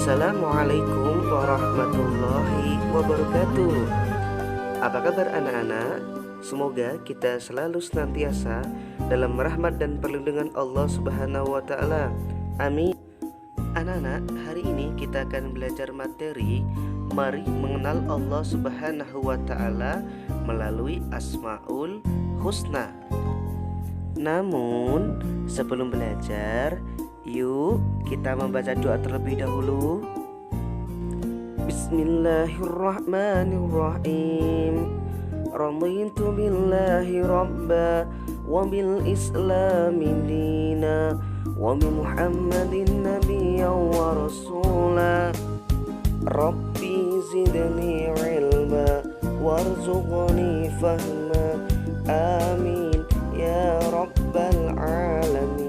Assalamualaikum warahmatullahi wabarakatuh. Apa kabar anak-anak? Semoga kita selalu senantiasa dalam rahmat dan perlindungan Allah Subhanahu wa Ta'ala. Amin. Anak-anak, hari ini kita akan belajar materi Mari mengenal Allah Subhanahu wa Ta'ala melalui Asmaul Husna. Namun sebelum belajar, yuk kita membaca doa terlebih dahulu. Bismillahirrahmanirrahim. Raditu billahi rabba wa bil islami dina wa bi Muhammadin nabiyyan wa rasula. Rabbi zidni ilma warzuqni fahma. Amin ya rabbal alamin.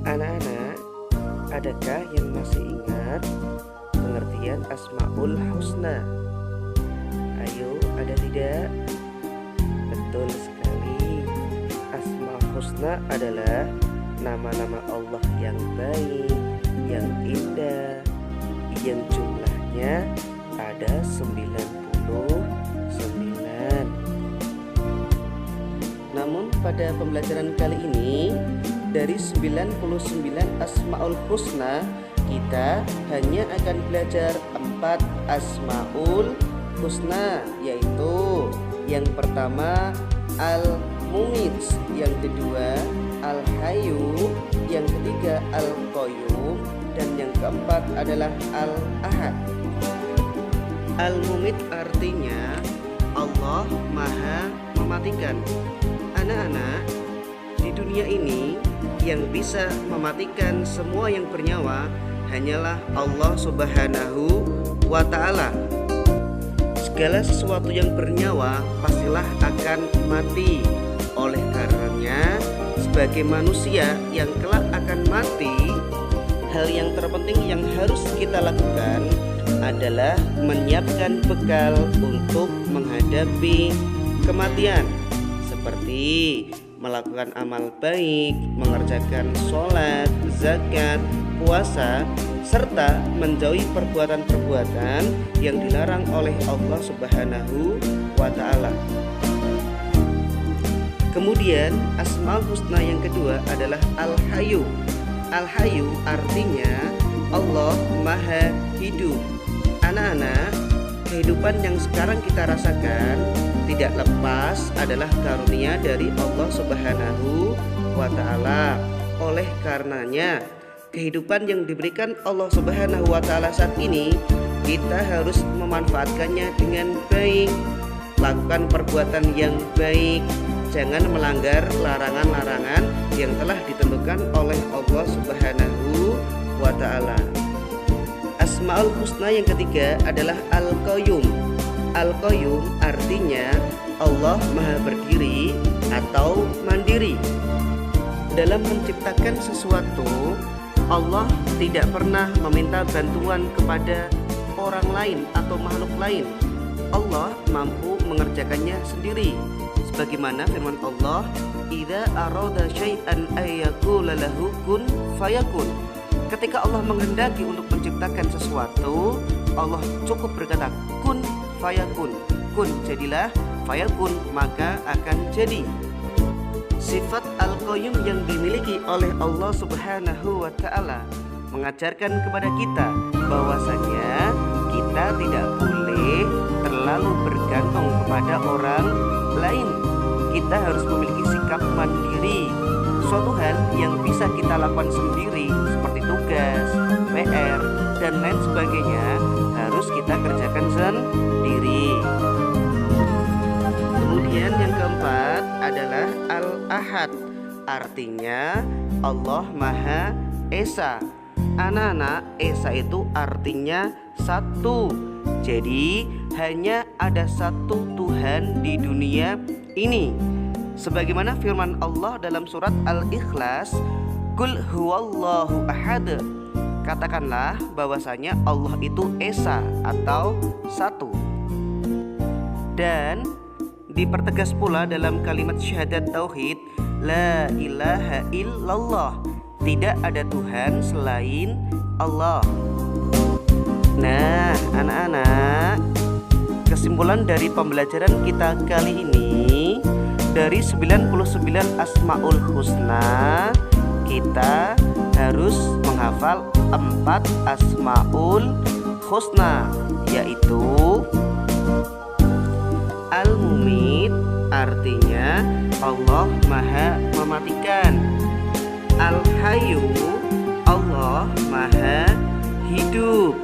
Anak-anak, adakah yang masih ingat pengertian Asmaul Husna? Ayo, ada tidak? Betul sekali. Asmaul Husna adalah nama-nama Allah yang baik, yang indah, yang jumlahnya ada 99. Namun pada pembelajaran kali ini, dari 99 Asmaul Husna, kita hanya akan belajar 4 Asmaul Husna, yaitu yang pertama Al-Mumit, yang kedua Al-Hayyu, yang ketiga Al-Qayyum, dan yang keempat adalah Al-Ahad. Al-Mumit artinya Allah Maha Mematikan. Anak-anak, di dunia ini yang bisa mematikan semua yang bernyawa hanyalah Allah Subhanahu wa Ta'ala. Segala sesuatu yang bernyawa pastilah akan mati. Oleh karenanya, sebagai manusia yang kelak akan mati, hal yang terpenting yang harus kita lakukan adalah menyiapkan bekal untuk menghadapi kematian, seperti melakukan amal baik, mengerjakan sholat, zakat, puasa, serta menjauhi perbuatan-perbuatan yang dilarang oleh Allah Subhanahu wa Ta'ala. Kemudian Asmaul Husna yang kedua adalah Al-Hayyu. Al-Hayyu artinya Allah Maha Hidup. Anak-anak, kehidupan yang sekarang kita rasakan tidak lepas adalah karunia dari Allah Subhanahu wa Ta'ala. Oleh karenanya, kehidupan yang diberikan Allah Subhanahu wa Ta'ala saat ini, kita harus memanfaatkannya dengan baik. Lakukan perbuatan yang baik, jangan melanggar larangan-larangan yang telah ditentukan oleh Allah Subhanahu wa Ta'ala. Asmaul Husna yang ketiga adalah Al-Qayyum. Al-Qayyum artinya Allah Maha Berdiri atau mandiri. Dalam menciptakan sesuatu, Allah tidak pernah meminta bantuan kepada orang lain atau makhluk lain. Allah mampu mengerjakannya sendiri. Sebagaimana firman Allah, "Idza arada syai'an ayyaqula lahu kun fayakun." Ketika Allah menghendaki untuk menciptakan sesuatu, Allah cukup berkata kun fayakun. Kun jadilah, fayakun maka akan jadi. Sifat Al-Qayyum yang dimiliki oleh Allah Subhanahu wa Ta'ala mengajarkan kepada kita bahwasanya kita tidak boleh terlalu bergantung kepada orang lain. Kita harus memiliki sikap mandiri. Suatu hal yang bisa kita lakukan sendiri seperti tugas, PR, dan lain sebagainya harus kita kerjakan sendiri. Kemudian yang keempat adalah Al-Ahad. Artinya Allah Maha Esa. Anak-anak, Esa itu artinya satu. Jadi hanya ada satu Tuhan di dunia ini. Sebagaimana firman Allah dalam surat Al-Ikhlas, "Qul huwallahu ahad." Katakanlah bahwasanya Allah itu Esa atau satu. Dan dipertegas pula dalam kalimat syahadat tauhid, la ilaha illallah, tidak ada Tuhan selain Allah. Nah, anak-anak, kesimpulan dari pembelajaran kita kali ini, dari 99 Asmaul Husna, kita harus menghafal 4 Asmaul Husna, yaitu Al-Mumit, artinya Allah Maha Mematikan. Al-Hayyu, Allah Maha Hidup.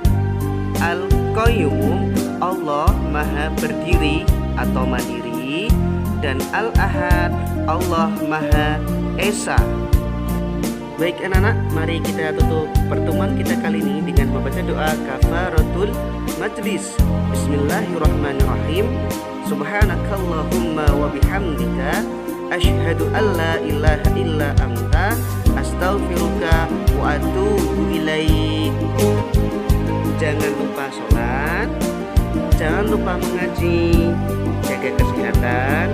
Al-Qayyum, Allah Maha Berdiri atau Mandiri. Dan Al-Ahad, Allah Maha Esa. Baik anak-anak, mari kita tutup pertemuan kita kali ini dengan membaca doa kafaratul majlis. Bismillahirrahmanirrahim. Subhanakallahumma wa bihamdika asyhadu an la ilaha illa anta astaghfiruka wa atubu ilaik. Jangan lupa sholat, jangan lupa mengaji, jaga kesehatan,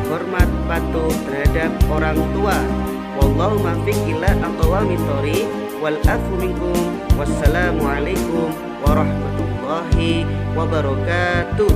hormat patuh terhadap orang tua. Wallahu muwaffiq ila aqwamit thoriq wal afu minkum. Wassalamualaikum warahmatullahi wabarakatuh.